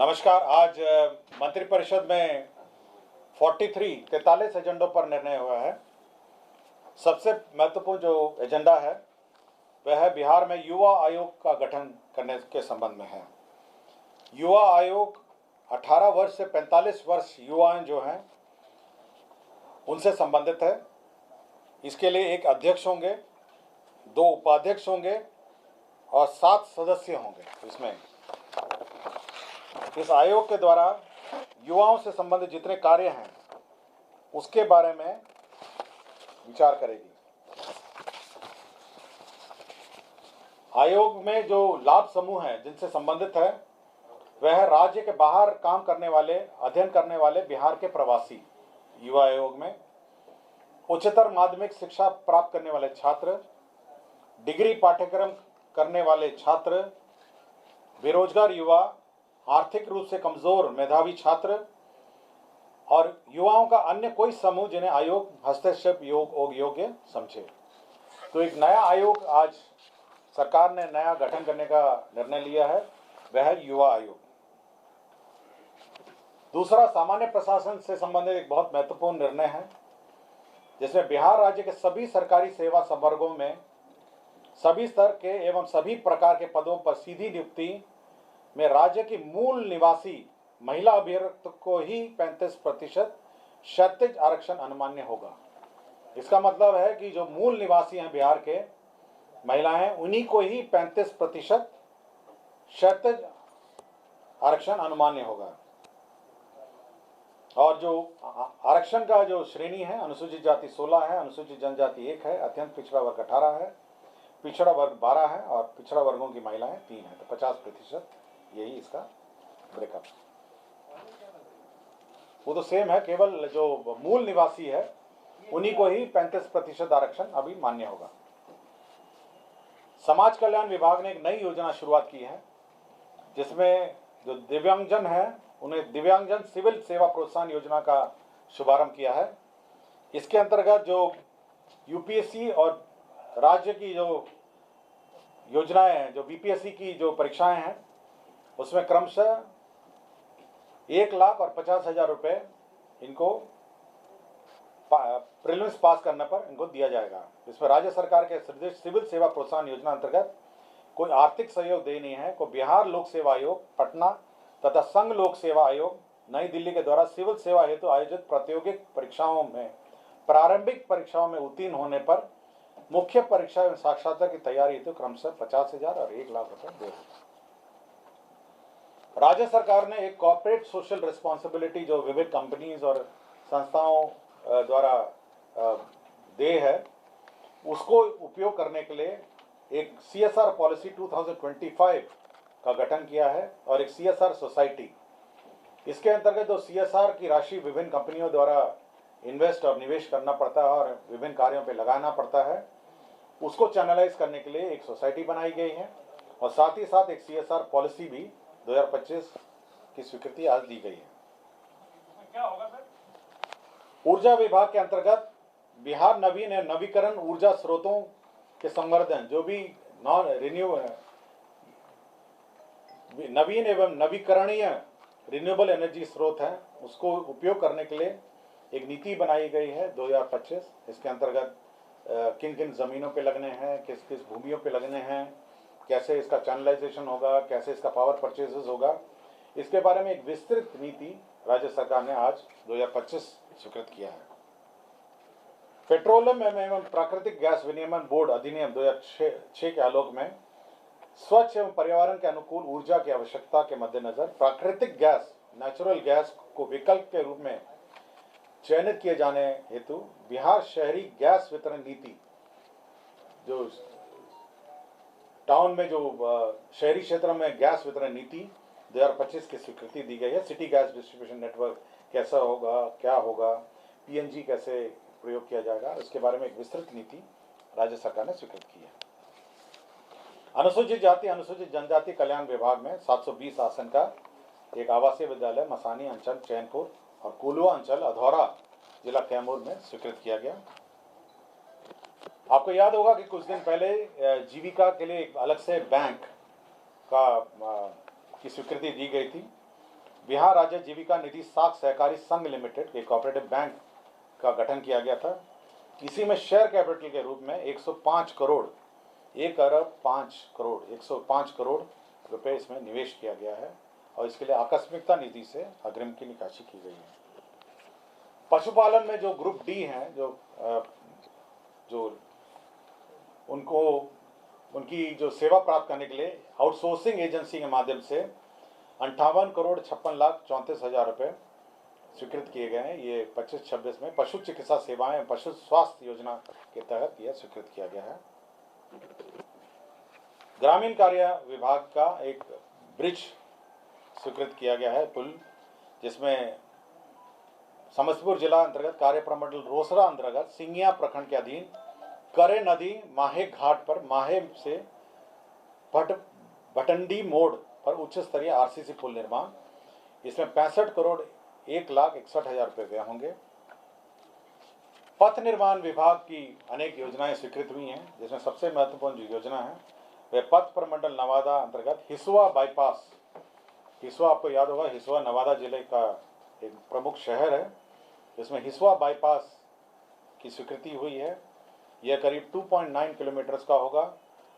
नमस्कार। आज मंत्रिपरिषद में 43 एजेंडों पर निर्णय हुआ है। सबसे महत्वपूर्ण जो एजेंडा है वह है बिहार में युवा आयोग का गठन करने के संबंध में है। युवा आयोग 18 वर्ष से 45 वर्ष युवाएं जो हैं उनसे संबंधित है। इसके लिए एक अध्यक्ष होंगे, 2 उपाध्यक्ष होंगे और 7 सदस्य होंगे। इसमें इस आयोग के द्वारा युवाओं से संबंधित जितने कार्य हैं उसके बारे में विचार करेगी। आयोग में जो लाभ समूह हैं जिनसे संबंधित है वह है राज्य के बाहर काम करने वाले, अध्ययन करने वाले बिहार के प्रवासी युवा आयोग में, उच्चतर माध्यमिक शिक्षा प्राप्त करने वाले छात्र, डिग्री पाठ्यक्रम करने वाले छात्र, बेरोजगार युवा, आर्थिक रूप से कमजोर मेधावी छात्र और युवाओं का अन्य कोई समूह जिन्हें आयोग हस्तक्षेप योग्य समझे। तो एक नया आयोग आज सरकार ने नया गठन करने का निर्णय लिया है, वह है युवा आयोग। दूसरा, सामान्य प्रशासन से संबंधित एक बहुत महत्वपूर्ण निर्णय है जिसमें बिहार राज्य के सभी सरकारी सेवा संवर्गों में सभी स्तर के एवं सभी प्रकार के पदों पर सीधी नियुक्ति में राज्य की मूल निवासी महिला अभ्यर्थी को ही 35% क्षैतिज आरक्षण अनुमान्य होगा। इसका मतलब है कि जो मूल निवासी हैं बिहार के महिलाएं, उन्हीं को ही 35% क्षैतिज आरक्षण अनुमान्य होगा। और जो आरक्षण का जो श्रेणी है, अनुसूचित जाति 16 है, अनुसूचित जनजाति 1 है, अत्यंत पिछड़ा वर्ग 18 है, पिछड़ा वर्ग 12 है और पिछड़ा वर्गों की महिलाएं 3 है। तो 50% यही इसका ब्रेकअप। वो तो सेम है, केवल जो मूल निवासी है उन्हीं को ही 35% आरक्षण अभी मान्य होगा। समाज कल्याण विभाग ने एक नई योजना शुरुआत की है जिसमें जो दिव्यांगजन है उन्हें दिव्यांगजन सिविल सेवा प्रोत्साहन योजना का शुभारंभ किया है। इसके अंतर्गत जो यूपीएससी और राज्य की जो योजनाएं हैं, जो बीपीएससी की जो परीक्षाएं हैं, उसमें क्रमशः 1,50,000 रुपये इनको प्रीलिम्स पास करने पर इनको दिया जाएगा। इसमें राज्य सरकार के सिविल सेवा प्रोत्साहन योजना अंतर्गत कोई आर्थिक सहयोग दे नहीं है। को बिहार लोक सेवा आयोग पटना तथा संघ लोक सेवा आयोग नई दिल्ली के द्वारा सिविल सेवा हेतु आयोजित प्रतियोगिक परीक्षाओं में प्रारंभिक परीक्षाओं में उत्तीर्ण होने पर मुख्य परीक्षा एवं साक्षात्कार की तैयारी हेतु क्रमशः 50,000 और 1,00,000 रुपये देगा। राज्य सरकार ने एक कॉर्पोरेट सोशल रिस्पॉन्सिबिलिटी जो विविध कंपनीज और संस्थाओं द्वारा दे है, उसको उपयोग करने के लिए एक CSR पॉलिसी 2025 का गठन किया है और एक CSR सोसाइटी। इसके अंतर्गत जो CSR की राशि विभिन्न कंपनियों द्वारा इन्वेस्ट और निवेश करना पड़ता है और विभिन्न कार्यों पे लगाना पड़ता है, उसको चैनलाइज करने के लिए एक सोसाइटी बनाई गई है और साथ ही साथ एक CSR पॉलिसी भी 2025 की स्वीकृति आज दी गई है। क्या होगा सर? ऊर्जा विभाग के अंतर्गत बिहार नवीन एवं नवीकरण ऊर्जा स्रोतों के संवर्धन, जो भी नवीन एवं नवीकरणीय रिन्यूएबल एनर्जी स्रोत हैं, उसको उपयोग करने के लिए एक नीति बनाई गई है 2025। इसके अंतर्गत किन किन जमीनों पे लगने हैं, किस किस भूमियों पे लगने हैं, कैसे इसका चैनलाइजेशन होगा, कैसे इसका पावर परचेजेस होगा, इसके बारे में एक विस्तृत नीति राज्य सरकार ने आज 2025 स्वीकृत किया है। पेट्रोलियम एवं प्राकृतिक गैस विनियमन बोर्ड अधिनियम 2006 के आलोक में स्वच्छ एवं पर्यावरण के अनुकूल ऊर्जा की आवश्यकता के मद्देनजर प्राकृतिक गैस, नेचुरल गैस को विकल्प के रूप में चयनित किए जाने हेतु बिहार शहरी गैस वितरण नीति, जो टाउन में जो शहरी क्षेत्रों में गैस वितरण नीति 2025 की स्वीकृति दी गई है। सिटी गैस डिस्ट्रीब्यूशन नेटवर्क कैसा होगा, क्या होगा, PNG कैसे प्रयोग किया जाएगा, इसके बारे में एक विस्तृत नीति राज्य सरकार ने स्वीकृत की है। अनुसूचित जाति अनुसूचित जनजाति कल्याण विभाग में 720 आसन का एक आवासीय विद्यालय मसानी अंचल चैनपुर और कुलवा अंचल अधौरा जिला कैमूर में स्वीकृत किया गया। आपको याद होगा कि कुछ दिन पहले जीविका के लिए एक अलग से बैंक का की स्वीकृति दी गई थी बिहार राज्य जीविका निधि साख सहकारी संघ लिमिटेड एक कोऑपरेटिव बैंक का गठन किया गया था। इसी में शेयर कैपिटल के रूप में 105 करोड़ 105 करोड़ रुपए इसमें निवेश किया गया है और इसके लिए आकस्मिकता निधि से अग्रिम की निकासी की गई है। पशुपालन में जो ग्रुप डी हैं, जो उनको उनकी जो सेवा प्राप्त करने के लिए आउटसोर्सिंग एजेंसी के माध्यम से 58,56,34,00,000 रुपये स्वीकृत किए गए हैं। ये 25-26 में पशु चिकित्सा सेवाएं पशु स्वास्थ्य योजना के तहत यह स्वीकृत किया गया है। ग्रामीण कार्य विभाग का एक ब्रिज स्वीकृत किया गया है, पुल, जिसमें समस्तीपुर जिला अंतर्गत कार्य प्रमंडल रोसड़ा अंतर्गत सिंगिया प्रखंड के अधीन करे नदी माहे घाट पर माहे से भटंडी मोड़ पर उच्च स्तरीय आरसीसी पुल निर्माण। इसमें 65 करोड़ 1,61,000 रुपये व्यय होंगे। पथ निर्माण विभाग की अनेक योजनाएं स्वीकृत हुई हैं, जिसमें सबसे महत्वपूर्ण जो योजना है वह पथ प्रमंडल नवादा अंतर्गत हिसुआ बाईपास। हिसुआ आपको याद होगा, हिसुआ नवादा जिले का एक प्रमुख शहर है। इसमें हिसुआ बाईपास की स्वीकृति हुई है। यह करीब 2.9 किलोमीटर का होगा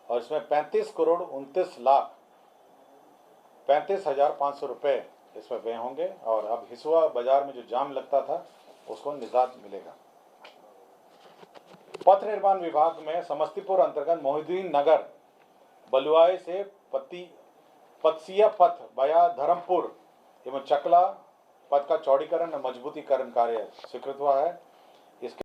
और इसमें 35,35,500 रुपये इसमें व्यय होंगे और अब हिसुआ बाजार में जो जाम लगता था उसको निजात मिलेगा। पथ निर्माण विभाग में समस्तीपुर अंतर्गत मोहिउद्दीन नगर बलुआई से पत्सिया पथ बया धर्मपुर एवं चकला पथ का चौड़ीकरण और मजबूतीकरण कार्य स्वीकृत हुआ है।